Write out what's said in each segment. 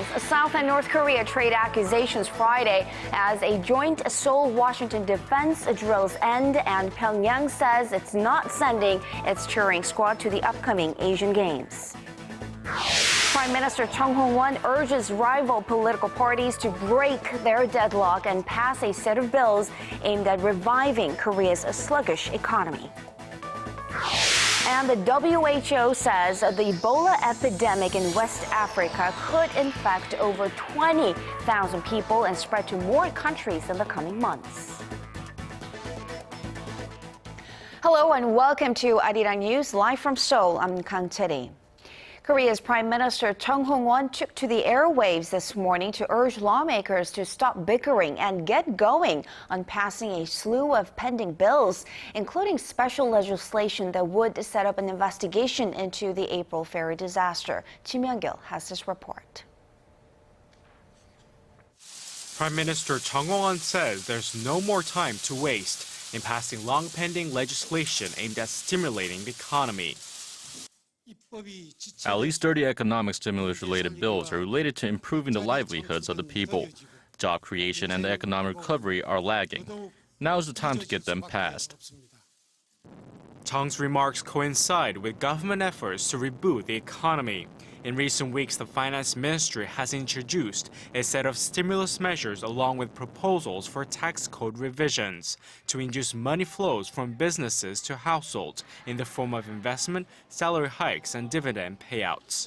rise. South and North Korea trade accusations Friday as a joint Seoul-Washington defense drills end, and Pyongyang says it's not sending its cheering squad to the upcoming Asian Games. Prime Minister Chung Hong-won urges rival political parties to break their deadlock and pass a set of bills aimed at reviving Korea's sluggish economy. And the WHO says the Ebola epidemic in West Africa could infect over 20,000 people and spread to more countries in the coming months. Hello and welcome to Arirang News, live from Seoul. I'm Kang Chery. Korea's Prime Minister Chung Hong-won took to the airwaves this morning to urge lawmakers to stop bickering and get going on passing a slew of pending bills, including special legislation that would set up an investigation into the April ferry disaster. Myung-kil has this report. Prime Minister Chung Hong-won says there's no more time to waste in passing long-pending legislation aimed at stimulating the economy. At least 30 economic stimulus-related bills are related to improving the livelihoods of the people. Job creation and the economic recovery are lagging. Now is the time to get them passed. Chung's remarks coincide with government efforts to reboot the economy. In recent weeks, the Finance Ministry has introduced a set of stimulus measures along with proposals for tax code revisions to induce money flows from businesses to households in the form of investment, salary hikes, and dividend payouts.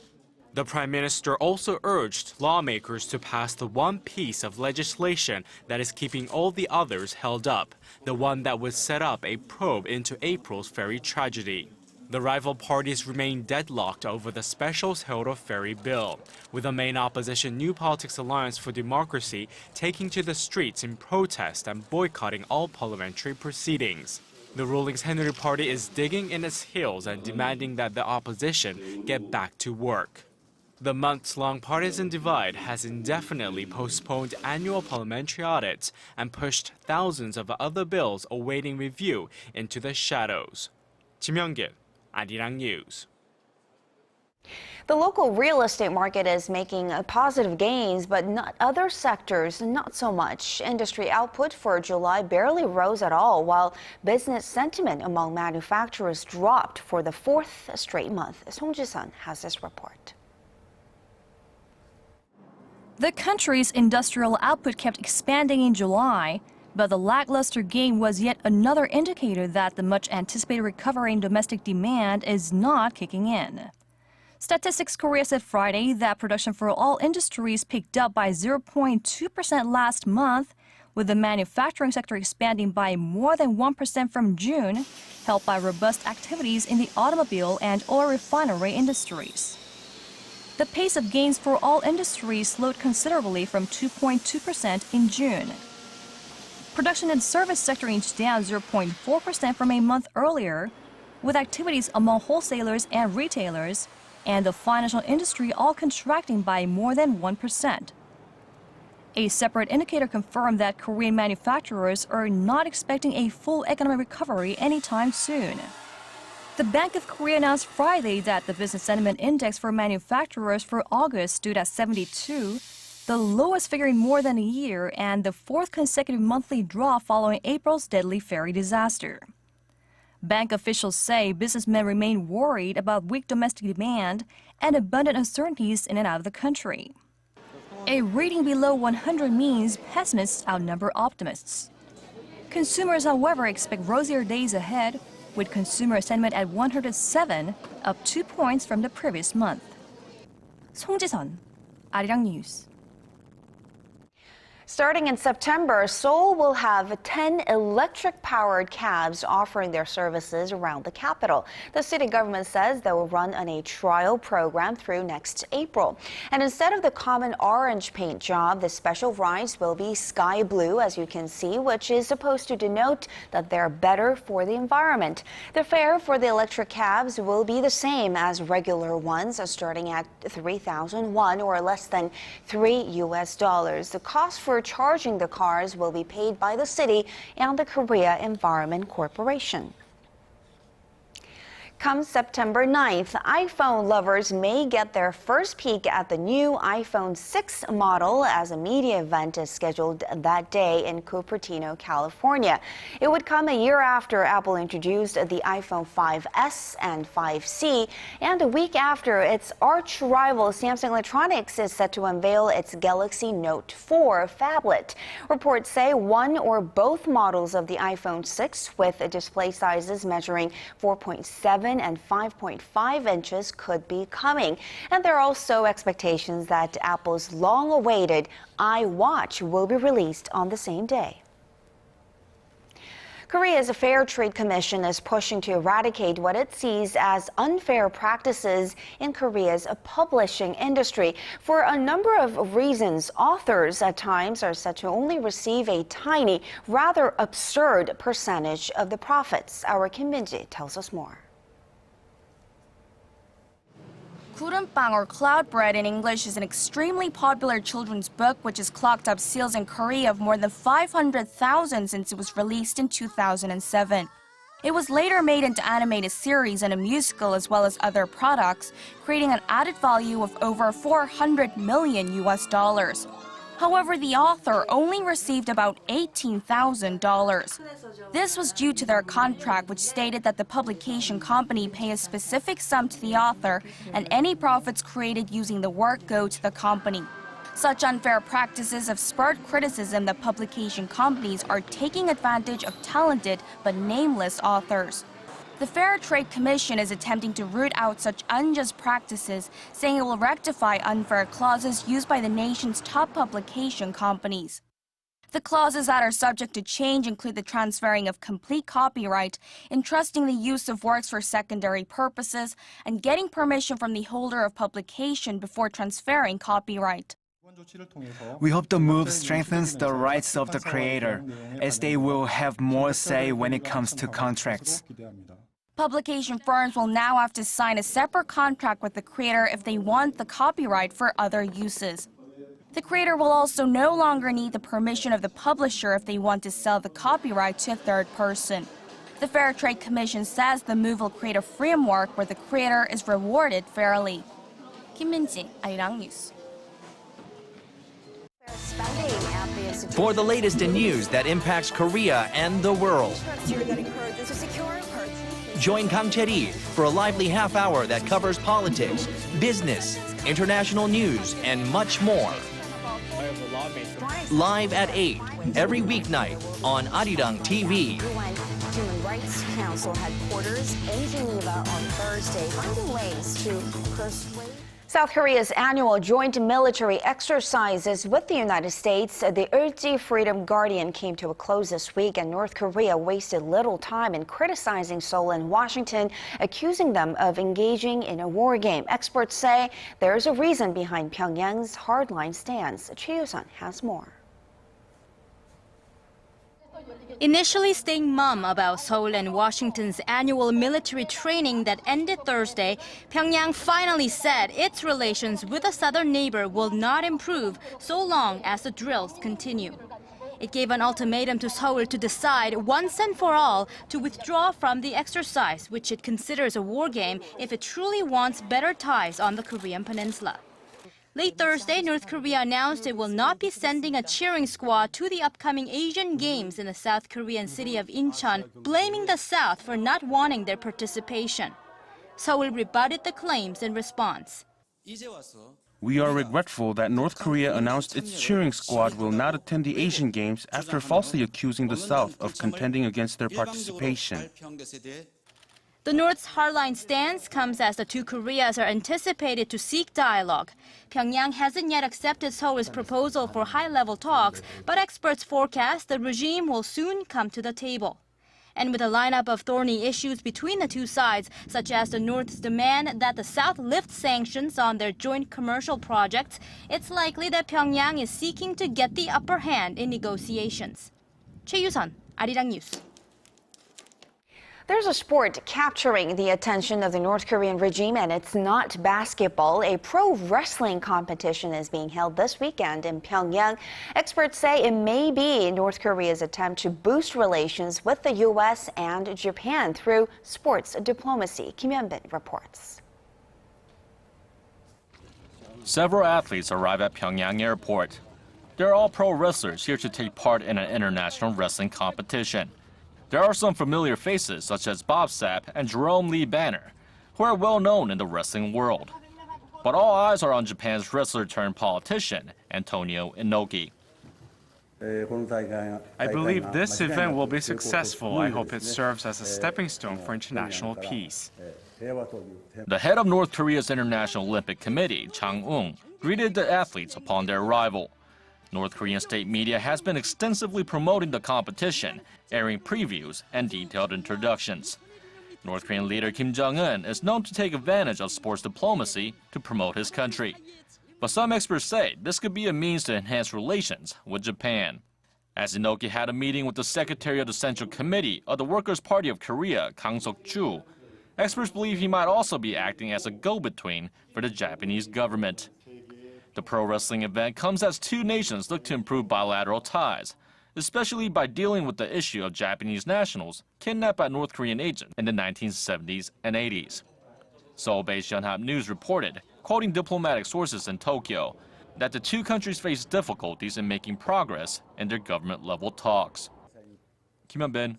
The Prime Minister also urged lawmakers to pass the one piece of legislation that is keeping all the others held up, the one that would set up a probe into April's ferry tragedy. The rival parties remain deadlocked over the special Seoul ferry bill, with the main opposition New Politics Alliance for Democracy taking to the streets in protest and boycotting all parliamentary proceedings. The ruling Henry Party is digging in its heels and demanding that the opposition get back to work. The months-long partisan divide has indefinitely postponed annual parliamentary audits and pushed thousands of other bills awaiting review into the shadows. Myung-kil, Arirang News. The local real estate market is making positive gains, but other sectors not so much. Industry output for July barely rose at all, while business sentiment among manufacturers dropped for the fourth straight month. Song Ji-sun has this report. The country's industrial output kept expanding in July, but the lackluster gain was yet another indicator that the much-anticipated recovery in domestic demand is not kicking in. Statistics Korea said Friday that production for all industries picked up by 0.2% last month, with the manufacturing sector expanding by more than 1% from June, helped by robust activities in the automobile and oil refinery industries. The pace of gains for all industries slowed considerably from 2.2% in June. Production in the service sector inched down 0.4% from a month earlier, with activities among wholesalers and retailers and the financial industry all contracting by more than 1%. A separate indicator confirmed that Korean manufacturers are not expecting a full economic recovery anytime soon. The Bank of Korea announced Friday that the business sentiment index for manufacturers for August stood at 72, the lowest figure in more than a year and the fourth consecutive monthly drop following April's deadly ferry disaster. Bank officials say businessmen remain worried about weak domestic demand and abundant uncertainties in and out of the country. A reading below 100 means pessimists outnumber optimists. Consumers, however, expect rosier days ahead, with consumer sentiment at 107, up 2 points from the previous month. Song Ji-sun, Arirang News. Starting in September, Seoul will have 10 electric-powered cabs offering their services around the capital. The city government says they will run on a trial program through next April. And instead of the common orange paint job, the special rides will be sky blue, as you can see, which is supposed to denote that they're better for the environment. The fare for the electric cabs will be the same as regular ones, starting at 3,000 won, or less than $3. The cost for charging the cars will be paid by the city and the Korea Environment Corporation. Come September 9th, iPhone lovers may get their first peek at the new iPhone 6 model as a media event is scheduled that day in Cupertino, California. It would come a year after Apple introduced the iPhone 5S and 5C, and a week after its arch rival Samsung Electronics is set to unveil its Galaxy Note 4 phablet. Reports say one or both models of the iPhone 6 with display sizes measuring 4.7 and 5.5 inches could be coming. And there are also expectations that Apple's long-awaited iWatch will be released on the same day. Korea's Fair Trade Commission is pushing to eradicate what it sees as unfair practices in Korea's publishing industry. For a number of reasons, authors at times are said to only receive a tiny, rather absurd percentage of the profits. Our Kim Min-ji tells us more. Gurumbang or Cloud Bread in English is an extremely popular children's book which has clocked up sales in Korea of more than 500,000 since it was released in 2007. It was later made into animated series and a musical as well as other products, creating an added value of over $400 million. However, the author only received about $18,000. This was due to their contract, which stated that the publication company pay a specific sum to the author and any profits created using the work go to the company. Such unfair practices have spurred criticism that publication companies are taking advantage of talented but nameless authors. The Fair Trade Commission is attempting to root out such unjust practices, saying it will rectify unfair clauses used by the nation's top publication companies. The clauses that are subject to change include the transferring of complete copyright, entrusting the use of works for secondary purposes, and getting permission from the holder of publication before transferring copyright. We hope the move strengthens the rights of the creator, as they will have more say when it comes to contracts. Publication firms will now have to sign a separate contract with the creator if they want the copyright for other uses. The creator will also no longer need the permission of the publisher if they want to sell the copyright to a third person. The Fair Trade Commission says the move will create a framework where the creator is rewarded fairly. Kim Min-ji, Arirang News. For the latest in news that impacts Korea and the world, join Kang Chery for a lively half hour that covers politics, business, international news, and much more. Live at 8 every weeknight on Arirang TV. Human Rights Council headquarters in Geneva on Thursday, finding ways to persuade. South Korea's annual joint military exercises with the United States, the Ulji Freedom Guardian, came to a close this week, and North Korea wasted little time in criticizing Seoul and Washington, accusing them of engaging in a war game. Experts say there's a reason behind Pyongyang's hardline stance. Choi Yoo-sun has more. Initially staying mum about Seoul and Washington's annual military training that ended Thursday, Pyongyang finally said its relations with a southern neighbor will not improve so long as the drills continue. It gave an ultimatum to Seoul to decide once and for all to withdraw from the exercise, which it considers a war game, if it truly wants better ties on the Korean peninsula. Late Thursday, North Korea announced it will not be sending a cheering squad to the upcoming Asian Games in the South Korean city of Incheon, blaming the South for not wanting their participation. Seoul rebutted the claims in response. We are regretful that North Korea announced its cheering squad will not attend the Asian Games after falsely accusing the South of contending against their participation. The North's hardline stance comes as the two Koreas are anticipated to seek dialogue. Pyongyang hasn't yet accepted Seoul's proposal for high-level talks, but experts forecast the regime will soon come to the table. And with a lineup of thorny issues between the two sides, such as the North's demand that the South lift sanctions on their joint commercial projects, it's likely that Pyongyang is seeking to get the upper hand in negotiations. Choi Yoo-sun, Arirang News. There's a sport capturing the attention of the North Korean regime, and it's not basketball. A pro wrestling competition is being held this weekend in Pyongyang. Experts say it may be North Korea's attempt to boost relations with the U.S. and Japan through sports diplomacy. Kim Hyun-bin reports. Several athletes arrive at Pyongyang Airport. They're all pro wrestlers here to take part in an international wrestling competition. There are some familiar faces, such as Bob Sapp and Jerome Lee Banner, who are well known in the wrestling world. But all eyes are on Japan's wrestler-turned-politician, Antonio Inoki. I believe this event will be successful. I hope it serves as a stepping stone for international peace. The head of North Korea's International Olympic Committee, Chang Eun, greeted the athletes upon their arrival. North Korean state media has been extensively promoting the competition, airing previews and detailed introductions. North Korean leader Kim Jong-un is known to take advantage of sports diplomacy to promote his country. But some experts say this could be a means to enhance relations with Japan. As Inoki had a meeting with the secretary of the Central Committee of the Workers' Party of Korea, Kang Chery, experts believe he might also be acting as a go-between for the Japanese government. The pro wrestling event comes as two nations look to improve bilateral ties, especially by dealing with the issue of Japanese nationals kidnapped by North Korean agents in the 1970s and 80s. Seoul-based Yonhap News reported, quoting diplomatic sources in Tokyo, that the two countries face difficulties in making progress in their government-level talks. Kim Hyun-bin,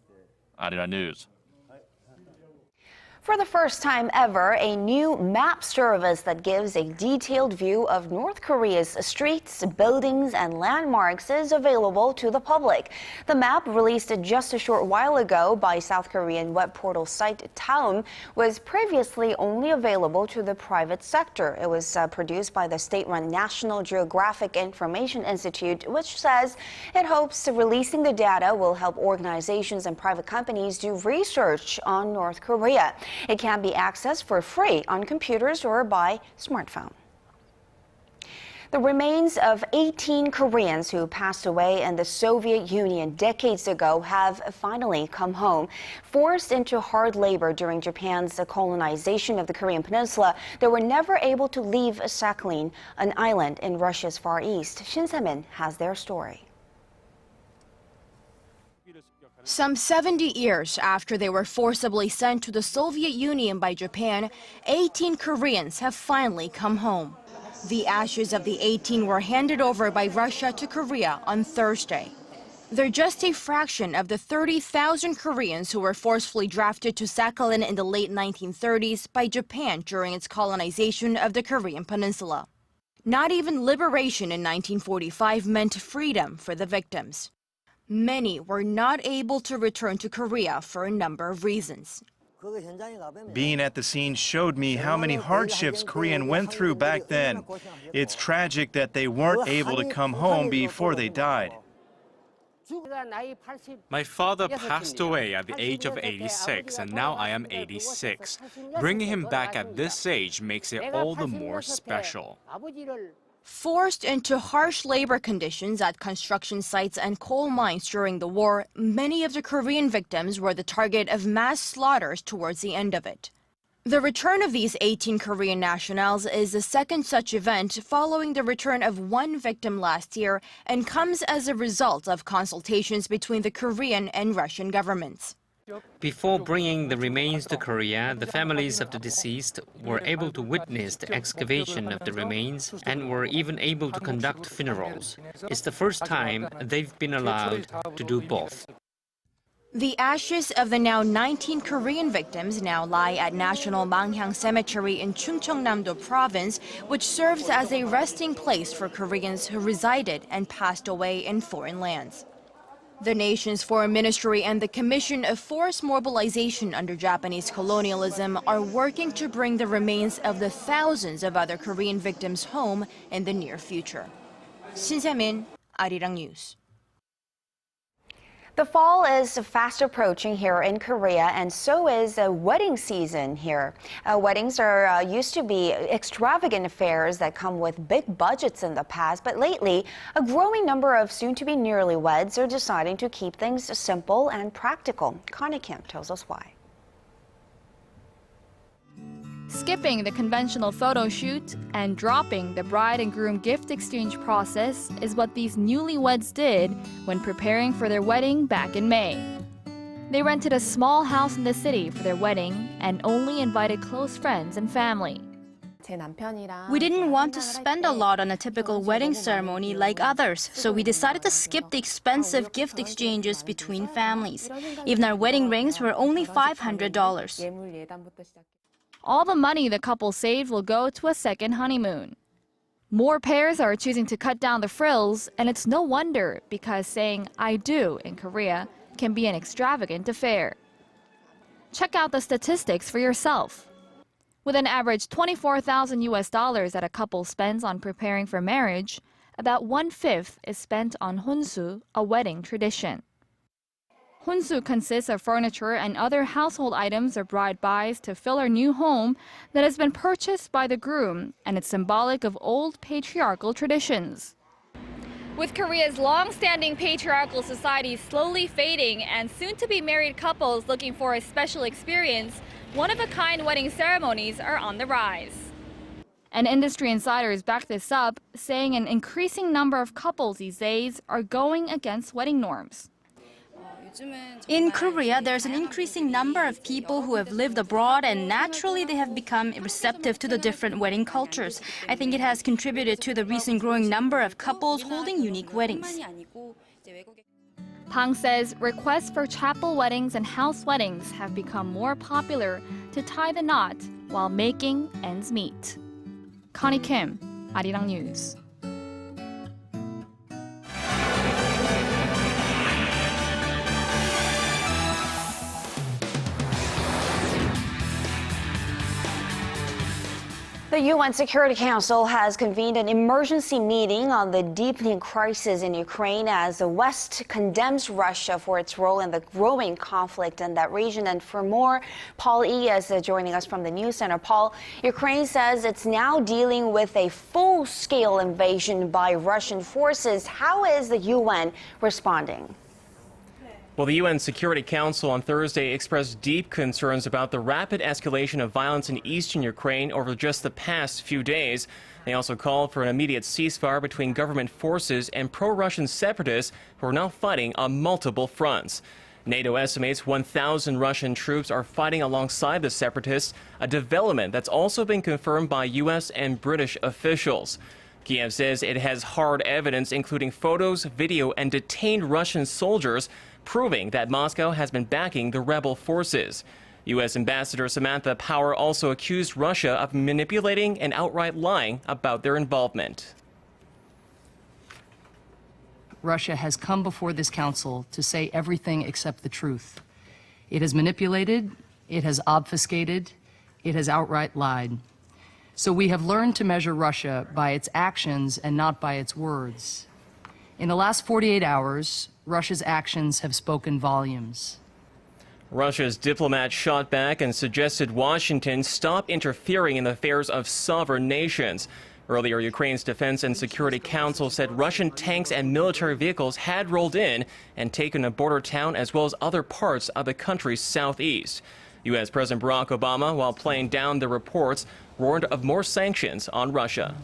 Arirang News. For the first time ever, a new map service that gives a detailed view of North Korea's streets, buildings, and landmarks is available to the public. The map, released just a short while ago by South Korean web portal site Taum, was previously only available to the private sector. It was produced by the state-run National Geographic Information Institute, which says it hopes releasing the data will help organizations and private companies do research on North Korea. It can be accessed for free on computers or by smartphone. The remains of 18 Koreans who passed away in the Soviet Union decades ago have finally come home. Forced into hard labor during Japan's colonization of the Korean peninsula, they were never able to leave Sakhalin, an island in Russia's Far East. Shin Se-min has their story. Some 70 years after they were forcibly sent to the Soviet Union by Japan, 18 Koreans have finally come home. The ashes of the 18 were handed over by Russia to Korea on Thursday. They're just a fraction of the 30,000 Koreans who were forcefully drafted to Sakhalin in the late 1930s by Japan during its colonization of the Korean peninsula. Not even liberation in 1945 meant freedom for the victims. Many were not able to return to Korea for a number of reasons. Being at the scene showed me how many hardships Koreans went through back then. It's tragic that they weren't able to come home before they died. My father passed away at the age of 86, and now I am 86. Bringing him back at this age makes it all the more special. Forced into harsh labor conditions at construction sites and coal mines during the war, many of the Korean victims were the target of mass slaughters towards the end of it. The return of these 18 Korean nationals is the second such event following the return of one victim last year and comes as a result of consultations between the Korean and Russian governments. Before bringing the remains to Korea, the families of the deceased were able to witness the excavation of the remains and were even able to conduct funerals. It's the first time they've been allowed to do both. The ashes of the now 19 Korean victims now lie at National Manghang Cemetery in Chungcheongnam-do Province, which serves as a resting place for Koreans who resided and passed away in foreign lands. The nation's foreign ministry and the Commission of Forced Mobilization under Japanese colonialism are working to bring the remains of the thousands of other Korean victims home in the near future. Shin Se-min, Arirang News. The fall is fast approaching here in Korea, and so is wedding season here. Weddings are used to be extravagant affairs that come with big budgets in the past, but lately, a growing number of soon-to-be newlyweds are deciding to keep things simple and practical. Connie Kim tells us why. Skipping the conventional photo shoot and dropping the bride and groom gift exchange process is what these newlyweds did when preparing for their wedding back in May. They rented a small house in the city for their wedding and only invited close friends and family. We didn't want to spend a lot on a typical wedding ceremony like others, so we decided to skip the expensive gift exchanges between families. Even our wedding rings were only $500. All the money the couple saved will go to a second honeymoon. More pairs are choosing to cut down the frills, and it's no wonder because saying "I do" in Korea can be an extravagant affair. Check out the statistics for yourself. With an average $24,000 that a couple spends on preparing for marriage, about 1/5 is spent on hunsu, a wedding tradition. Hunsu consists of furniture and other household items a bride buys to fill her new home that has been purchased by the groom, and it's symbolic of old patriarchal traditions. With Korea's long-standing patriarchal society slowly fading and soon-to-be married couples looking for a special experience, one-of-a-kind wedding ceremonies are on the rise. And industry insiders back this up, saying an increasing number of couples these days are going against wedding norms. In Korea, there's an increasing number of people who have lived abroad, and naturally they have become receptive to the different wedding cultures. I think it has contributed to the recent growing number of couples holding unique weddings. Pang says requests for chapel weddings and house weddings have become more popular to tie the knot while making ends meet. Connie Kim, Arirang News. The UN Security Council has convened an emergency meeting on the deepening crisis in Ukraine as the West condemns Russia for its role in the growing conflict in that region. And for more, Paul E. is joining us from the News Center. Paul, Ukraine says it's now dealing with a full-scale invasion by Russian forces. How is the UN responding? Well, the UN Security Council on Thursday expressed deep concerns about the rapid escalation of violence in eastern Ukraine over just the past few days. They also called for an immediate ceasefire between government forces and pro-Russian separatists who are now fighting on multiple fronts. NATO estimates 1,000 Russian troops are fighting alongside the separatists, a development that's also been confirmed by U.S. and British officials. Kiev says it has hard evidence, including photos, video, and detained Russian soldiers, proving that Moscow has been backing the rebel forces. U.S. Ambassador Samantha Power also accused Russia of manipulating and outright lying about their involvement. Russia has come before this council to say everything except the truth. It has manipulated, it has obfuscated, it has outright lied. So we have learned to measure Russia by its actions and not by its words. In the last 48 hours, Russia's actions have spoken volumes. Russia's diplomat shot back and suggested Washington stop interfering in the affairs of sovereign nations. Earlier, Ukraine's Defense and Security Council said Russian tanks and military vehicles had rolled in and taken a border town as well as other parts of the country's southeast. U.S. President Barack Obama, while playing down the reports, warned of more sanctions on Russia.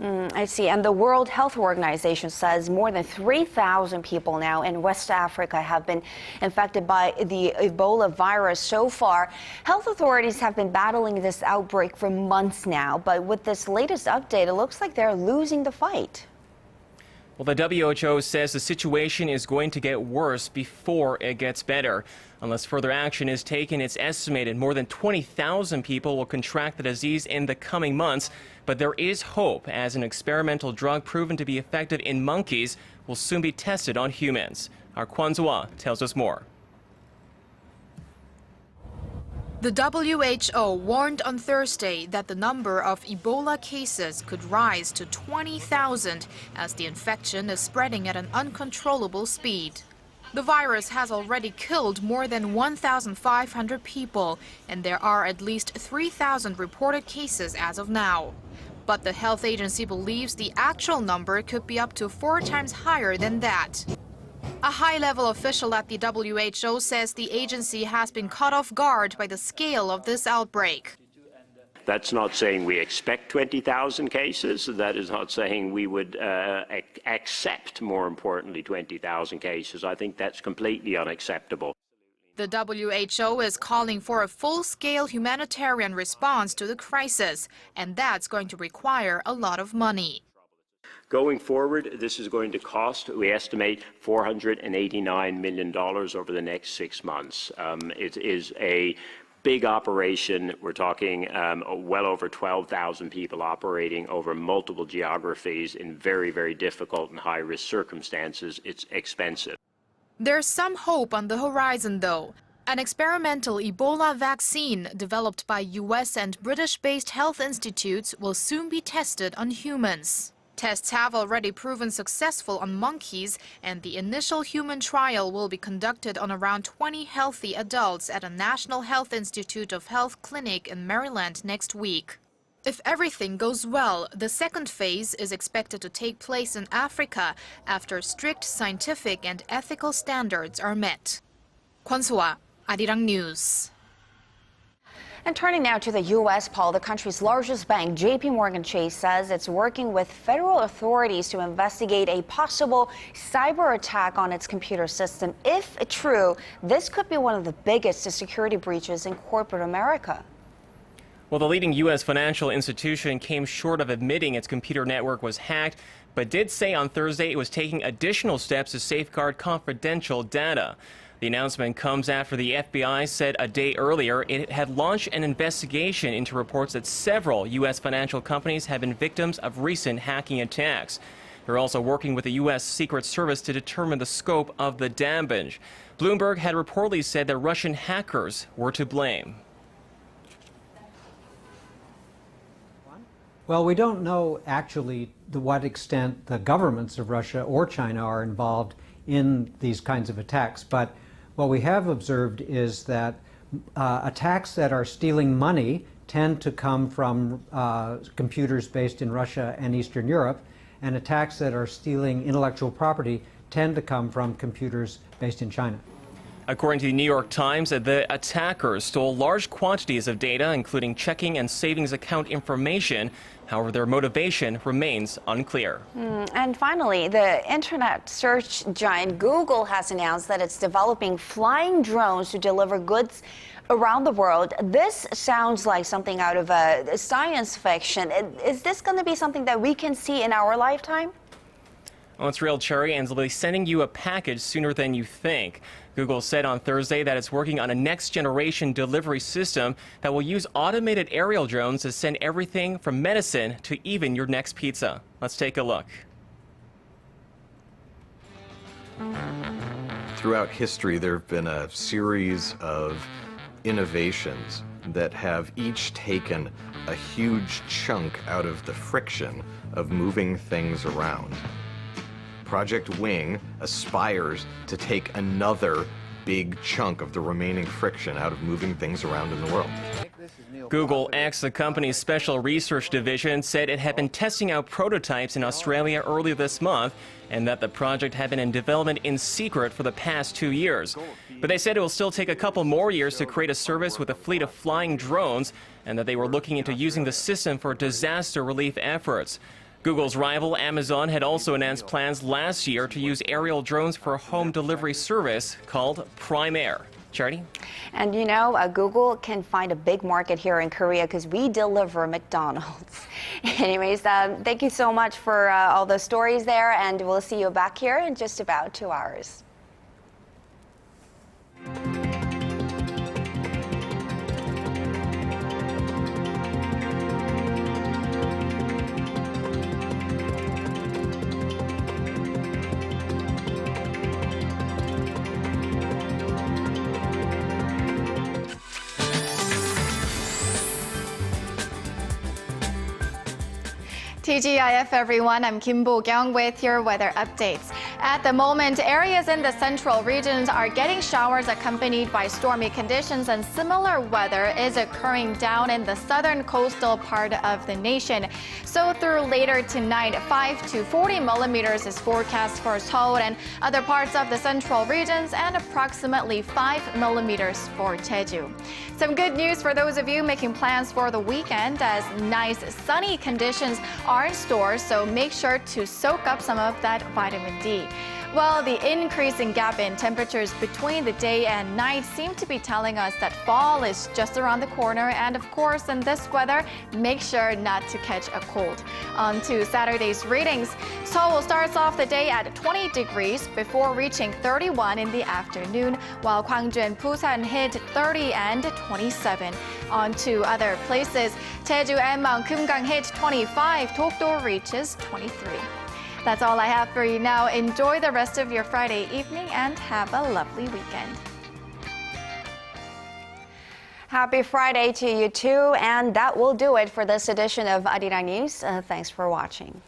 I see. And the World Health Organization says more than 3,000 people now in West Africa have been infected by the Ebola virus so far. Health authorities have been battling this outbreak for months now, but with this latest update, it looks like they're losing the fight. Well, the WHO says the situation is going to get worse before it gets better. Unless further action is taken, it's estimated more than 20,000 people will contract the disease in the coming months. But there is hope, as an experimental drug proven to be effective in monkeys will soon be tested on humans. Our Kwon So-ah tells us more. The WHO warned on Thursday that the number of Ebola cases could rise to 20,000 as the infection is spreading at an uncontrollable speed. The virus has already killed more than 1,500 people, and there are at least 3,000 reported cases as of now. But the health agency believes the actual number could be up to 4 times higher than that. A high-level official at the WHO says the agency has been caught off guard by the scale of this outbreak. That's not saying we expect 20,000 cases. That is not saying we would accept, more importantly, 20,000 cases. I think that's completely unacceptable. The WHO is calling for a full-scale humanitarian response to the crisis, and that's going to require a lot of money. Going forward, this is going to cost, we estimate, $489 million over the next 6 months. It is a big operation. We're talking well over 12,000 people operating over multiple geographies in very, very difficult and high-risk circumstances. It's expensive. There's some hope on the horizon, though. An experimental Ebola vaccine developed by US and British-based health institutes will soon be tested on humans. Tests have already proven successful on monkeys, and the initial human trial will be conducted on around 20 healthy adults at a National Health Institute of Health clinic in Maryland next week. If everything goes well, the second phase is expected to take place in Africa after strict scientific and ethical standards are met. Kwon So-ah, Arirang News. And turning now to the U.S., Paul, the country's largest bank, JPMORGAN Chase, says it's working with federal authorities to investigate a possible cyber attack on its computer system. If true, this could be one of the biggest security breaches in corporate America. Well, the leading U.S. financial institution came short of admitting its computer network was hacked, but did say on Thursday it was taking additional steps to safeguard confidential data. The announcement comes after the FBI said a day earlier it had launched an investigation into reports that several U.S. financial companies have been victims of recent hacking attacks. They're also working with the U.S. Secret Service to determine the scope of the damage. Bloomberg had reportedly said that Russian hackers were to blame. Well, we don't know actually to what extent the governments of Russia or China are involved in these kinds of attacks, but what we have observed is that attacks that are stealing money tend to come from computers based in Russia and Eastern Europe, and attacks that are stealing intellectual property tend to come from computers based in China. According to the New York Times, the attackers stole large quantities of data, including checking and savings account information. However, their motivation remains unclear. And finally, the internet search giant Google has announced that it's developing flying drones to deliver goods around the world. This sounds like something out of a science fiction. Is this going to be something that we can see in our lifetime? Well, it's real, Chery, and they'll be sending you a package sooner than you think. Google said on Thursday that it's working on a next-generation delivery system that will use automated aerial drones to send everything from medicine to even your next pizza. Let's take a look. Throughout history, there have been a series of innovations that have each taken a huge chunk out of the friction of moving things around. Project Wing aspires to take another big chunk of the remaining friction out of moving things around in the world. Google X, the company's special research division, said it had been testing out prototypes in Australia earlier this month and that the project had been in development in secret for the past 2 years. But they said it will still take a couple more years to create a service with a fleet of flying drones and that they were looking into using the system for disaster relief efforts. Google's rival, Amazon, had also announced plans last year to use aerial drones for a home delivery service called Prime Air. Chery? And you know, Google can find a big market here in Korea because we deliver McDonald's. Anyways, thank you so much for all the stories there, and we'll see you back here in just about 2 hours. TGIF everyone, I'm Kim Bo-kyung with your weather updates. At the moment, areas in the central regions are getting showers accompanied by stormy conditions, and similar weather is occurring down in the southern coastal part of the nation. So through later tonight, 5 to 40 millimeters is forecast for Seoul and other parts of the central regions, and approximately 5 millimeters for Jeju. Some good news for those of you making plans for the weekend, as nice sunny conditions are in store, so make sure to soak up some of that vitamin D. Well, the increasing gap in temperatures between the day and night seem to be telling us that fall is just around the corner, and of course in this weather, make sure not to catch a cold. On to Saturday's readings. Seoul starts off the day at 20 degrees before reaching 31 in the afternoon, while Gwangju and Busan hit 30 and 27. On to other places. Jeju and Mount Kumgang hit 25, Dokdo reaches 23. That's all I have for you now. Enjoy the rest of your Friday evening and have a lovely weekend. Happy Friday to you too, and that will do it for this edition of Arirang News. Thanks for watching.